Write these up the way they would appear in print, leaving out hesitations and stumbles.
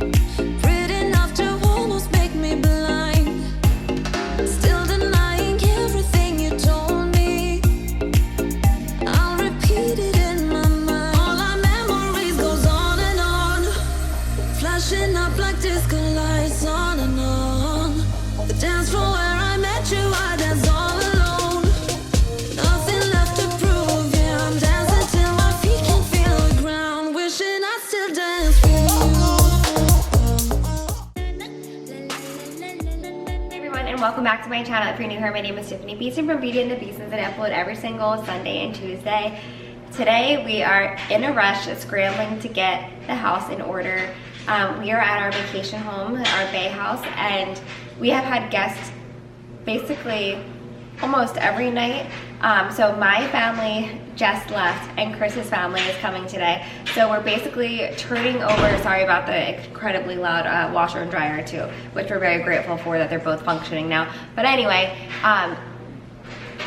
Pretty enough to almost make me blind. Still denying everything you told me. I'll repeat it in my mind. All our memories goes on and on, flashing up like disco lights on and on. The dance floor where I met you, I danced all alone. Nothing left to prove, yeah, I'm dancing till my feet can feel the ground. Wishing I still dance with Hey everyone, and welcome back to my channel. If you're new here, my name is Tiffani Beaston from Beauty and the Beastons, and I upload every single Sunday and Tuesday. Today we are in a rush, scrambling to get the house in order. We are at our vacation home, our Bay house, and we have had guests basically almost every night. So my family just left and Chris's family is coming today. So we're basically turning over, sorry about the incredibly loud washer and dryer too, which we're very grateful for that they're both functioning now. But anyway,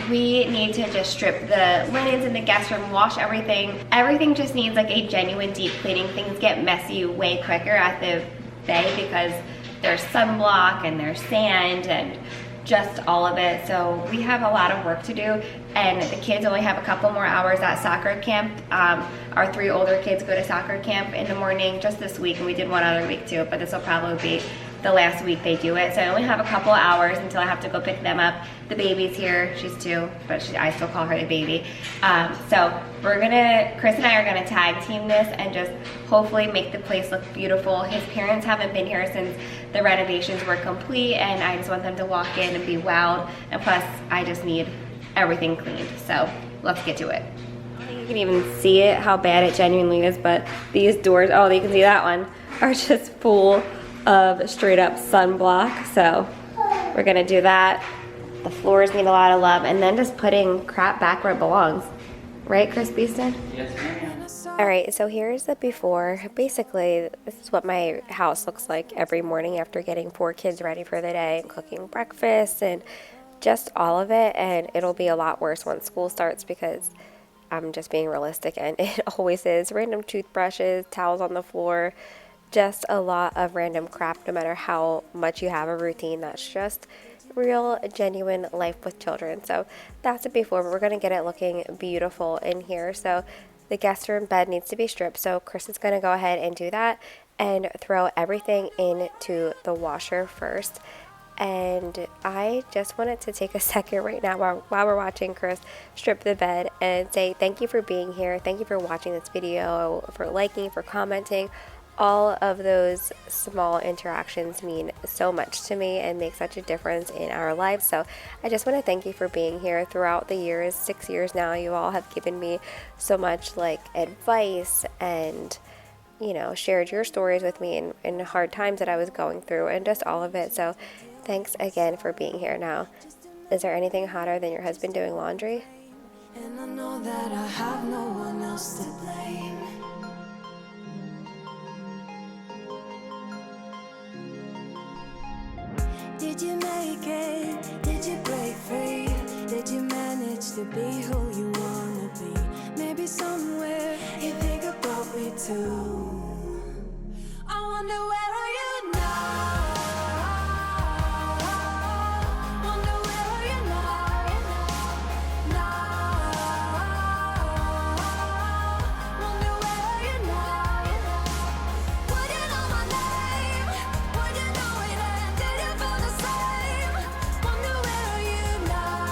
we need to just strip the linens in the guest room, wash everything. Everything just needs like a genuine deep cleaning. Things get messy way quicker at the Bay because there's sunblock and there's sand and just all of it. So we have a lot of work to do, and the kids only have a couple more hours at soccer camp. Our 3 older kids go to soccer camp in the morning just this week, and we did one other week too, but this will probably be the last week they do it. So I only have a couple hours until I have to go pick them up. The baby's here, she's 2, but I still call her the baby. So Chris and I are gonna tag team this and just hopefully make the place look beautiful. His parents haven't been here since the renovations were complete, and I just want them to walk in and be wowed. And plus, I just need everything cleaned. So let's get to it. You can even see it, how bad it genuinely is, but these doors, oh, you can see that one, are just full of straight up sunblock. So we're gonna do that. The floors need a lot of love, and then just putting crap back where it belongs. Right, Chris Beaston? Yes, ma'am. All right, so here's the before. Basically, this is what my house looks like every morning after getting 4 kids ready for the day and cooking breakfast and just all of it. And it'll be a lot worse once school starts because I'm just being realistic, and it always is. Random toothbrushes, towels on the floor, just a lot of random crap no matter how much you have a routine. That's just real, genuine life with children. So that's it before, but we're going to get it looking beautiful in here. So the guest room bed needs to be stripped, so Chris is going to go ahead and do that and throw everything into the washer first. And I just wanted to take a second right now while we're watching Chris strip the bed and say thank you for being here. Thank you for watching this video, for liking, for commenting. All of those small interactions mean so much to me and make such a difference in our lives. So I just want to thank you for being here throughout the years. 6 years now, you all have given me so much like advice and, you know, shared your stories with me in hard times that I was going through and just all of it. So thanks again for being here. Now, is there anything hotter than your husband doing laundry? And I know that I have no one else to blame. Did you make it? Did you break free? Did you manage to be who you wanna be? Maybe somewhere you think about me too. I wonder where are you now? Wonder where are you now? Wonder where are you now? Would you know my name? Would you know it? And did you feel the same? Wonder where are you now?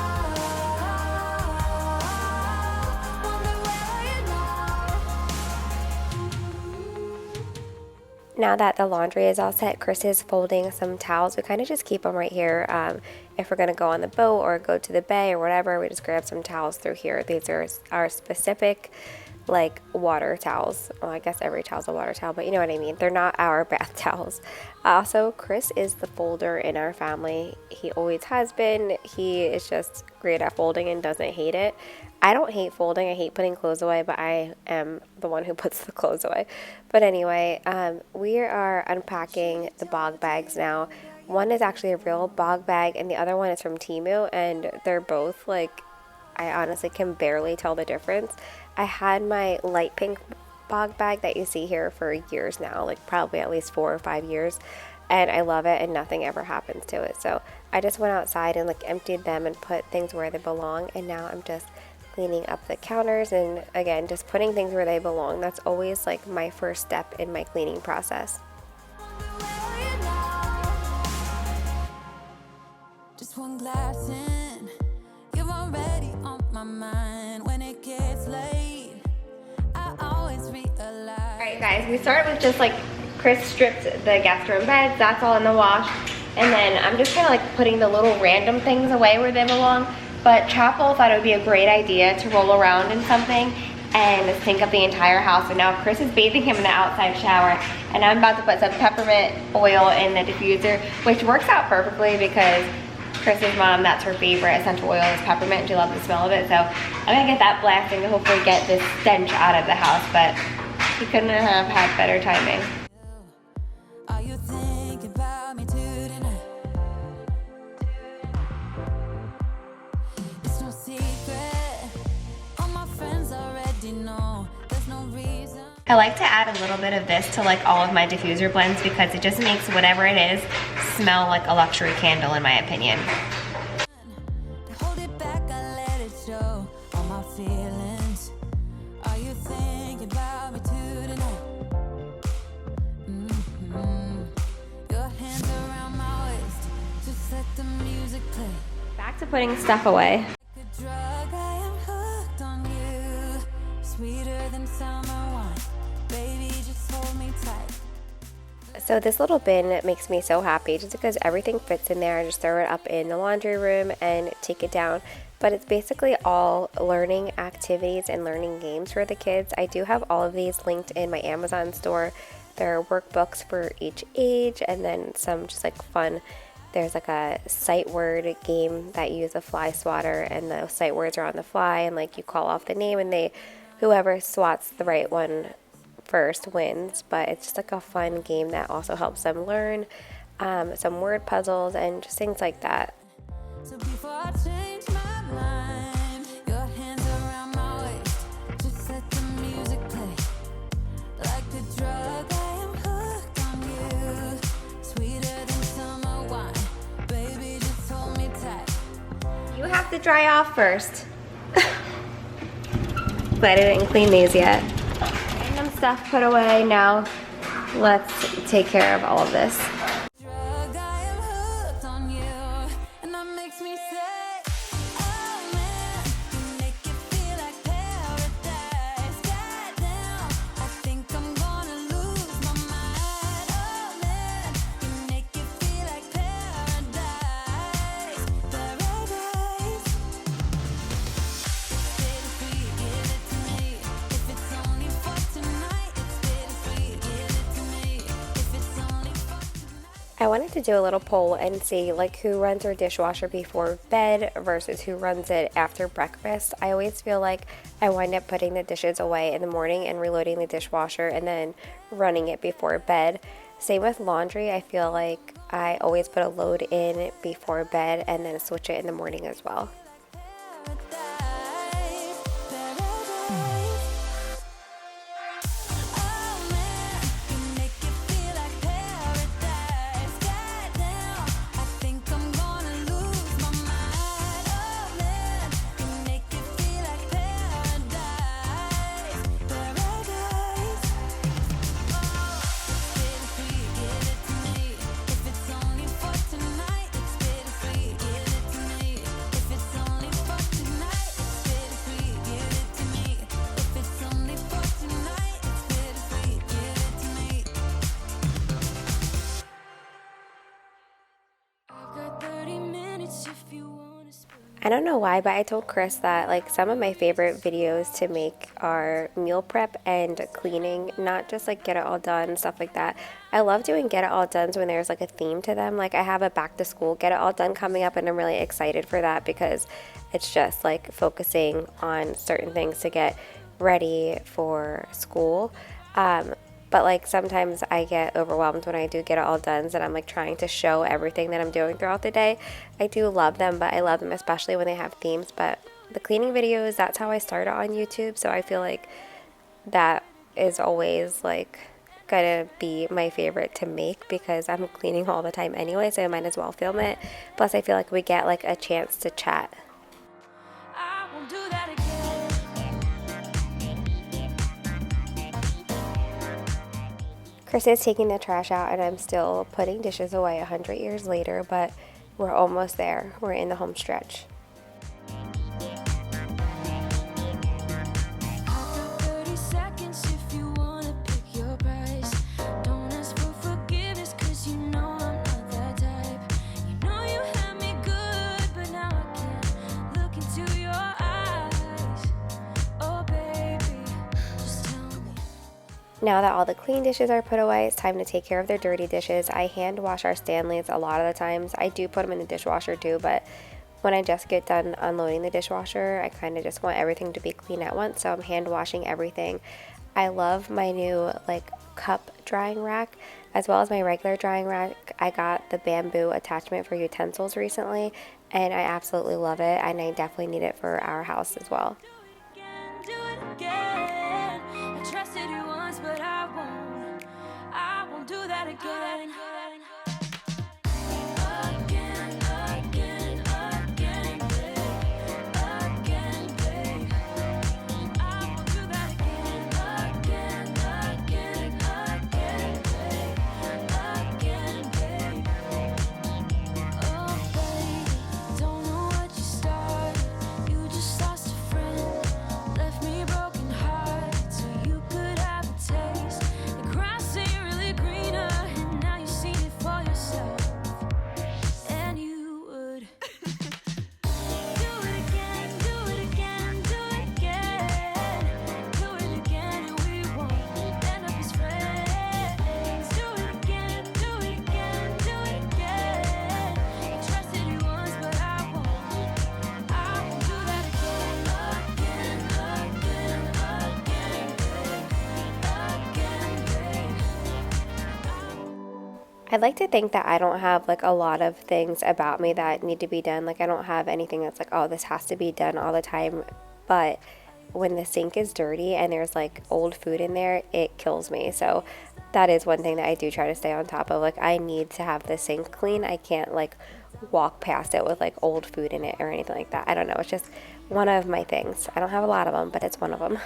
Wonder where are you now? Now that the laundry is all set, Chris is folding some towels. We kind of just keep them right here. If we're going to go on the boat or go to the bay or whatever, we just grab some towels through here. These are our specific like water towels. Well, I guess every towel's a water towel, but you know what I mean. They're not our bath towels. Also, Chris is the folder in our family. He always has been. He is just great at folding and doesn't hate it. I don't hate folding. I hate putting clothes away, but I am the one who puts the clothes away. But anyway, we are unpacking the bog bags now. One is actually a real bog bag, and the other one is from Temu, and they're both like, I honestly can barely tell the difference. I had my light pink bog bag that you see here for years now, like probably at least 4 or 5 years, and I love it and nothing ever happens to it. So I just went outside and like emptied them and put things where they belong, and now I'm just cleaning up the counters and again just putting things where they belong. That's always like my first step in my cleaning process. Just one glass in, you're already on my mind. When it gets late, I always realize. Alright guys, we started with just like Chris stripped the guest room beds, that's all in the wash. And then I'm just kind of like putting the little random things away where they belong. But Chapel thought it would be a great idea to roll around in something and sync up the entire house. So now Chris is bathing him in the outside shower, and I'm about to put some peppermint oil in the diffuser, which works out perfectly because Chris's mom, that's her favorite essential oil is peppermint, and she loves the smell of it. So I'm gonna get that blasting to hopefully get this stench out of the house, but he couldn't have had better timing. Are you thinking about me tonight? It's no secret, all my friends already know. There's no reason. I like to add a little bit of this to like all of my diffuser blends because it just makes whatever it is smell like a luxury candle in my opinion. Hold it back, I let it show all my feelings. Are you thinking about me tonight? Your hands around my waist, just let the music play. Back to putting stuff away. Like a drug, I am hooked on you. Sweeter than summer wine. Baby, just hold me tight. So this little bin makes me so happy just because everything fits in there. I just throw it up in the laundry room and take it down. But it's basically all learning activities and learning games for the kids. I do have all of these linked in my Amazon store. There are workbooks for each age and then some just like fun. There's like a sight word game that you use a fly swatter and the sight words are on the fly and like you call off the name and whoever swats the right one first wins. But it's just like a fun game that also helps them learn some word puzzles and just things like that. So before I change my mind, your hands around my waist, just let the music play. Like a drug, I am hooked on you. Sweeter than summer wine. Baby, just hold me tight. You have to dry off first. But I didn't clean these yet. Random stuff put away. Now let's take care of all of this. Drug, I am hooked on you. And that makes me say, oh man, you make it feel like paradise. Goddamn, I think I'm gonna lose my mind. Oh man, you make it feel like paradise. Paradise. Bittersweet, give it to me. If it's only for tonight, it's bittersweet, give it to me. If it's only for tonight. I wanted to do a little poll and see like who runs their dishwasher before bed versus who runs it after breakfast. I always feel like I wind up putting the dishes away in the morning and reloading the dishwasher and then running it before bed. Same with laundry. I feel like I always put a load in before bed and then switch it in the morning as well. Paradise, paradise. Oh man, you make it feel like paradise. Goddamn, I think I'm gonna lose my mind. Oh man, you make it feel like paradise. Paradise. Oh, bittersweet, give it to me. If it's only for tonight, it's bittersweet, give it to me. If it's only for tonight, it's bittersweet, give it to me. If it's only for tonight, it's bittersweet, give it to me. I've got 30 minutes if you wanna spend. I don't know why, but I told Chris that like some of my favorite videos to make are meal prep and cleaning, not just like get it all done, stuff like that. I love doing get it all done when there's like a theme to them. Like I have a back to school get it all done coming up and I'm really excited for that because it's just like focusing on certain things to get ready for school. But like sometimes I get overwhelmed when I do get it all done and I'm like trying to show everything that I'm doing throughout the day. I do love them, but I love them especially when they have themes. But the cleaning videos, that's how I started on YouTube. So I feel like that is always like gonna be my favorite to make because I'm cleaning all the time anyway, so I might as well film it. Plus I feel like we get like a chance to chat. I won't do that again. Chris is taking the trash out and I'm still putting dishes away 100 years later, but we're almost there. We're in the home stretch. I've got 30 seconds if you wanna pick your price. Don't ask for forgiveness, 'cause you know I'm not that type. You know you had me good, but now I can't look into your eyes. Oh baby, just tell me. Now that all the clean dishes are put away, it's time to take care of their dirty dishes. I hand wash our Stanleys a lot of the times. I do put them in the dishwasher too, but when I just get done unloading the dishwasher, I kind of just want everything to be clean at once, so I'm hand washing everything. I love my new like cup drying rack as well as my regular drying rack. I got the bamboo attachment for utensils recently and I absolutely love it, and I definitely need it for our house as well. Do it again. I trusted you once, but I won't. I won't do that again. Again, again, again, babe. Again, babe. I won't do that again. Again, again, again, babe. Again, babe. Oh, babe, don't know what you started. You just lost a friend, left me broken hearted, so you could have a taste. The grass ain't really greener, and now you've seen it for yourself. And you would do it again, do it again, do it again. Do it again, and we won't end up as friends. Do it again, do it again, do it again. I trusted you once, but I won't. I won't do that again. Again, again, again, babe. Again, babe. I'd like to think that I don't have like a lot of things about me that need to be done. Like I don't have anything that's like, oh, this has to be done all the time. But when the sink is dirty and there's like old food in there, it kills me. So that is one thing that I do try to stay on top of. Like I need to have the sink clean. I can't like walk past it with like old food in it or anything like that. I don't know. It's just one of my things. I don't have a lot of them, but it's one of them.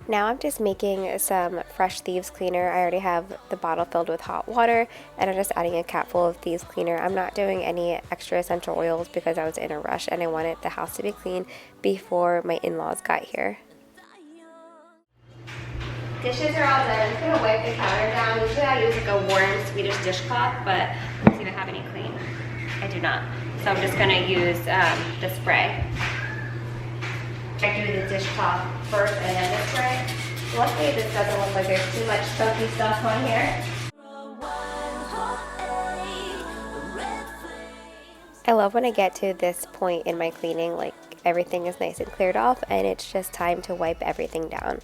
Now I'm just making some Fresh Thieves cleaner. I already have the bottle filled with hot water and I'm just adding a capful of Thieves cleaner. I'm not doing any extra essential oils because I was in a rush and I wanted the house to be clean before my in-laws got here. Dishes are all done. I'm just going to wipe the counter down. Usually I use like a warm Swedish dishcloth, but let's see if I have any clean. I do not. So I'm just going to use the spray. I do the dishcloth first and then the spray. Luckily this doesn't look like there's too much chunky stuff on here. I love when I get to this point in my cleaning, like everything is nice and cleared off and it's just time to wipe everything down.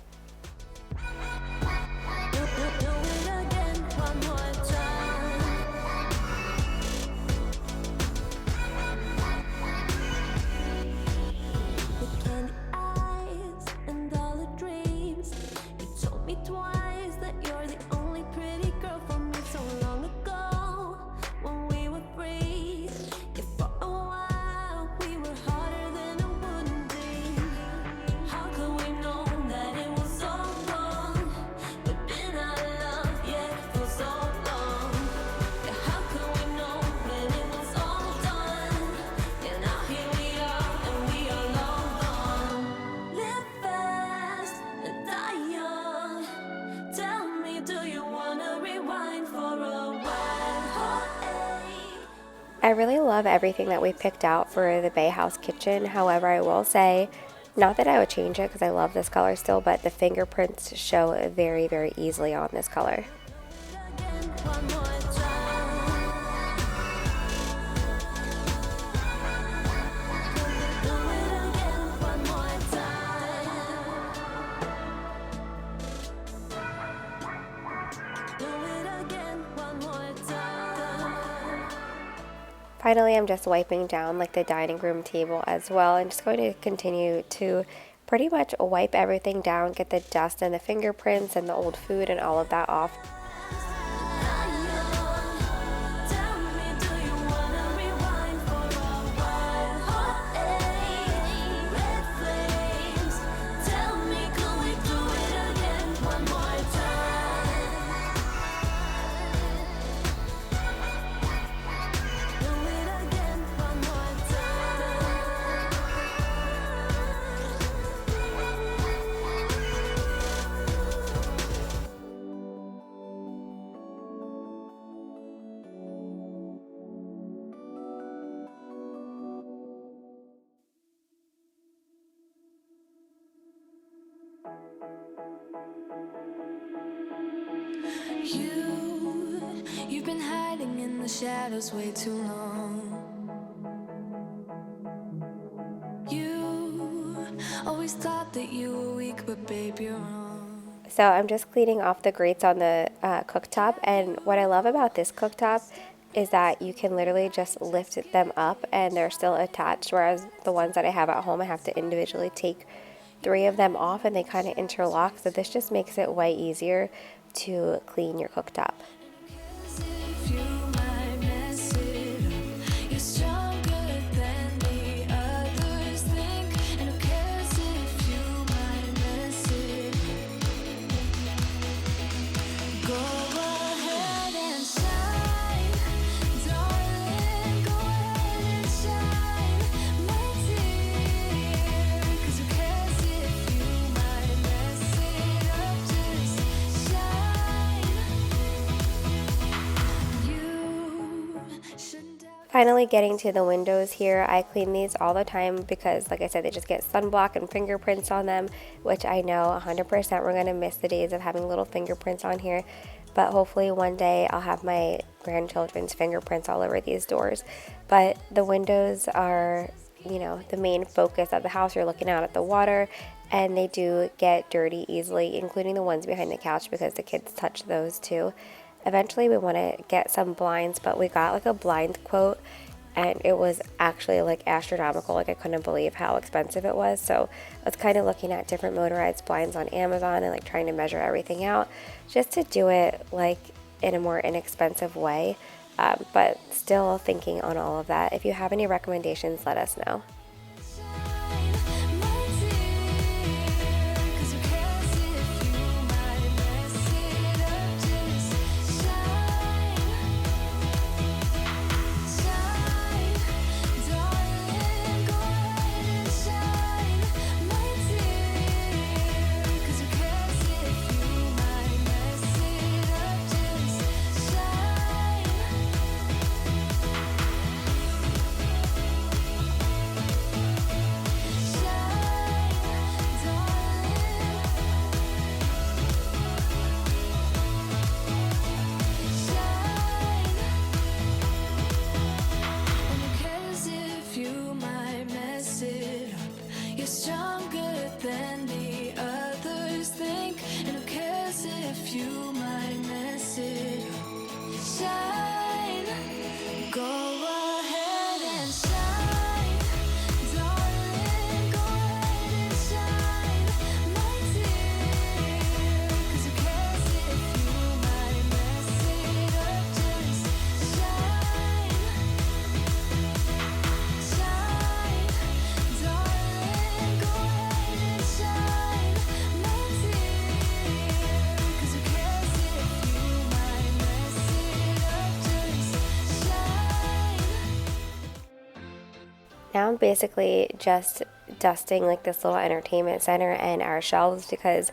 I really love everything that we picked out for the Bay House kitchen. However, I will say, not that I would change it because I love this color still, but the fingerprints show very, very easily on this color. Finally, I'm just wiping down like the dining room table as well. I'm just going to continue to pretty much wipe everything down, get the dust and the fingerprints and the old food and all of that off. Tell me, do you wanna rewind for a while? Hot air, red flames. Tell me, could we do it again one more time? Do it again one more You've been hiding in the shadows way too long. You always thought that you were weak, but babe, you're wrong. So I'm just cleaning off the grates on the cooktop, and what I love about this cooktop is that you can literally just lift them up and they're still attached, whereas the ones that I have at home I have to individually take 3 of them off and they kind of interlock, so this just makes it way easier to clean your cooktop. If you might mess it up, you're stronger than the others think. And who cares if you might mess it up? Go ahead and shine, darling. Go ahead and shine, my dear. 'Cause who cares if you might mess it up? Just shine. Finally getting to the windows here. I clean these all the time because, like I said, they just get sunblock and fingerprints on them, which I know 100% we're going to miss the days of having little fingerprints on here. But hopefully one day I'll have my grandchildren's fingerprints all over these doors. But the windows are, you know, the main focus of the house. You're looking out at the water, and they do get dirty easily, including the ones behind the couch because the kids touch those too. Eventually we want to get some blinds, but we got like a blind quote and it was actually like astronomical. Like I couldn't believe how expensive it was. So I was kind of looking at different motorized blinds on Amazon and like trying to measure everything out just to do it like in a more inexpensive way. But still thinking on all of that. If you have any recommendations, let us know. Stronger than the others think, and who cares if you might mess it up? Shine, go ahead and shine, darling. Go ahead and shine, my dear. 'Cause who cares if you might mess it up? Just shine, shine, darling. Go ahead and shine, my dear. 'Cause who cares if you might mess it up? Just shine. Now I'm basically just dusting like this little entertainment center and our shelves because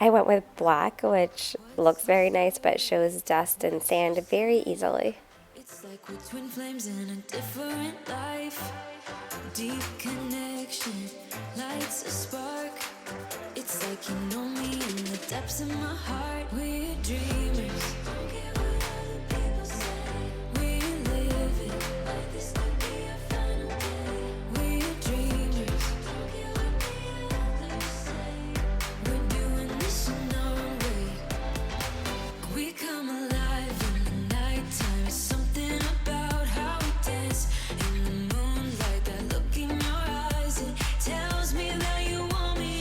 I went with black, which looks very nice but shows dust and sand very easily. It's like we're twin flames in a different life. Deep connection lights a spark. It's like you know me in the depths of my heart. We're dreamers. Don't care what other people say. We live it like this could be our final day. We're dreamers. Don't care what the others say. We're doing this in our way. We come alive in the nighttime. It's something about how we dance in the moonlight. That look in your eyes, it tells me that you want me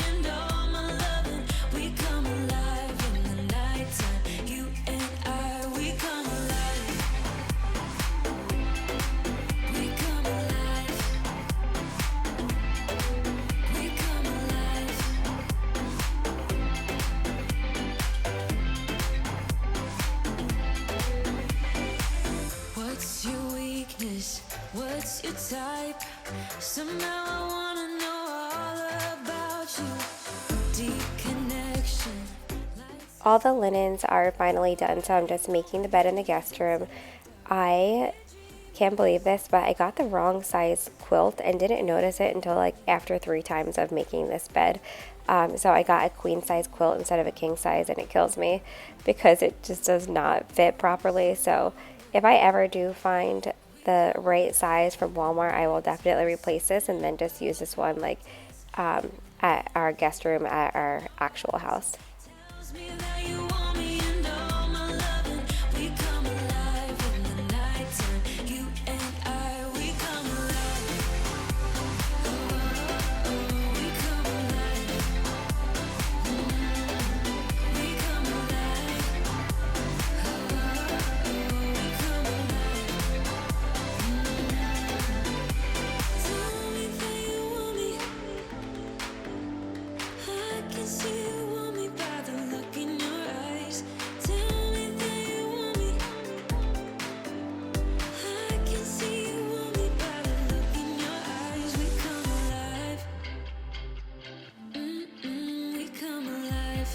type. Somehow I wanna know all about you. Deep connection. All the linens are finally done, so I'm just making the bed in the guest room. I can't believe this, but I got the wrong size quilt and didn't notice it until like after 3 times of making this bed. So I got a queen size quilt instead of a king size, and it kills me because it just does not fit properly. So if I ever do find the right size from Walmart, I will definitely replace this and then just use this one like at our guest room at our actual house. Tells me that you want me and all my loving. We come alive in the nighttime. You and I, we come alive. We come alive. We come alive. We come alive. Tell me that you want me. I can see you want me by the look in your eyes. Tell me that you want me. I can see you want me by the look in your eyes. We come alive. We come alive.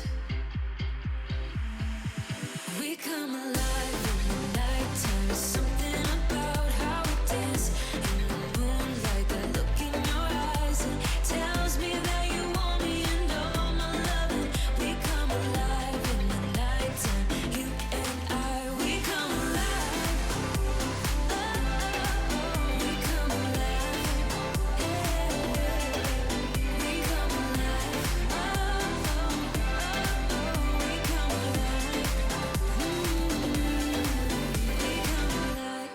We come alive in the nighttime. Something about how we dance in the moonlight. That look in your eyes, it tells me that you want me and all my loving. We come alive in the nighttime. You and I, we come alive. We come alive. We come alive. We come alive.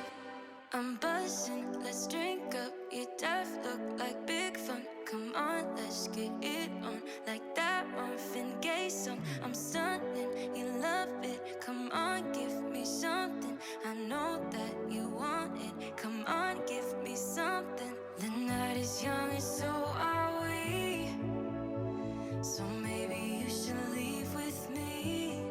I'm buzzing, let's drink up. Your death look like big fun. Come on, let's get it on. Like that Marvin Gaye song. I'm stunning, you love it. Come on, give me something. I know that you want it. Come on, give me something. The night is young and so are we. So maybe you should leave with me.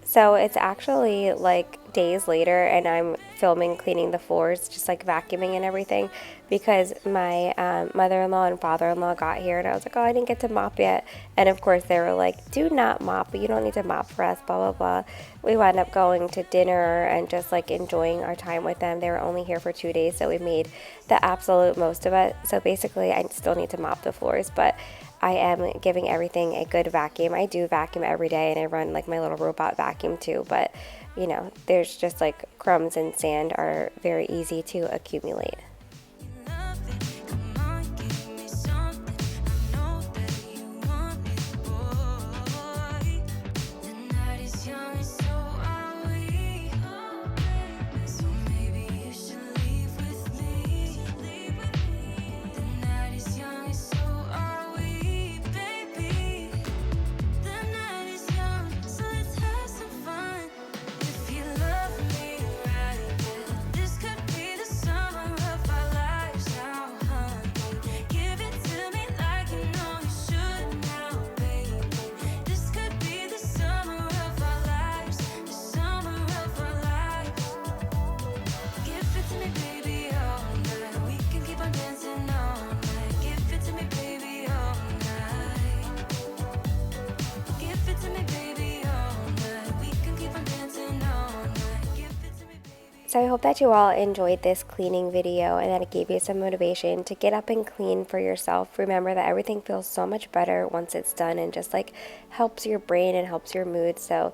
So it's actually like days later, and I'm filming cleaning the floors, just like vacuuming and everything, because my mother-in-law and father-in-law got here, and I was like, oh, I didn't get to mop yet. And of course they were like, do not mop, you don't need to mop for us, blah blah blah. We wound up going to dinner and just like enjoying our time with them. They were only here for 2 days, so we made the absolute most of it. So basically I still need to mop the floors, but I am giving everything a good vacuum. I do vacuum every day, and I run like my little robot vacuum too, but you know, there's just like crumbs and sand are very easy to accumulate. Love it. Come on, give me something. I know that you want it, boy. The night is young and so are we. So maybe you should leave with me. The night is young and so are we, baby. The night is young, so let's have some fun. If you love me right, yeah, this could be the summer of our lives now, honey. Give it to me like you know you should now, baby. This could be the summer of our lives, the summer of our lives. Give it to me, baby, all night. We can keep on dancing all night. Give it to me, baby, all night. Give it to me, baby, all night. We can keep on dancing all night. Give it to me, baby. So I hope that you all enjoyed this cleaning video and that it gave you some motivation to get up and clean for yourself. Remember that everything feels so much better once it's done, and just like helps your brain and helps your mood. So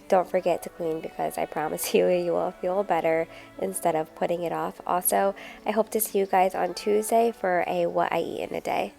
don't forget to clean, because I promise you, you will feel better instead of putting it off. Also, I hope to see you guys on Tuesday for a What I Eat in a Day.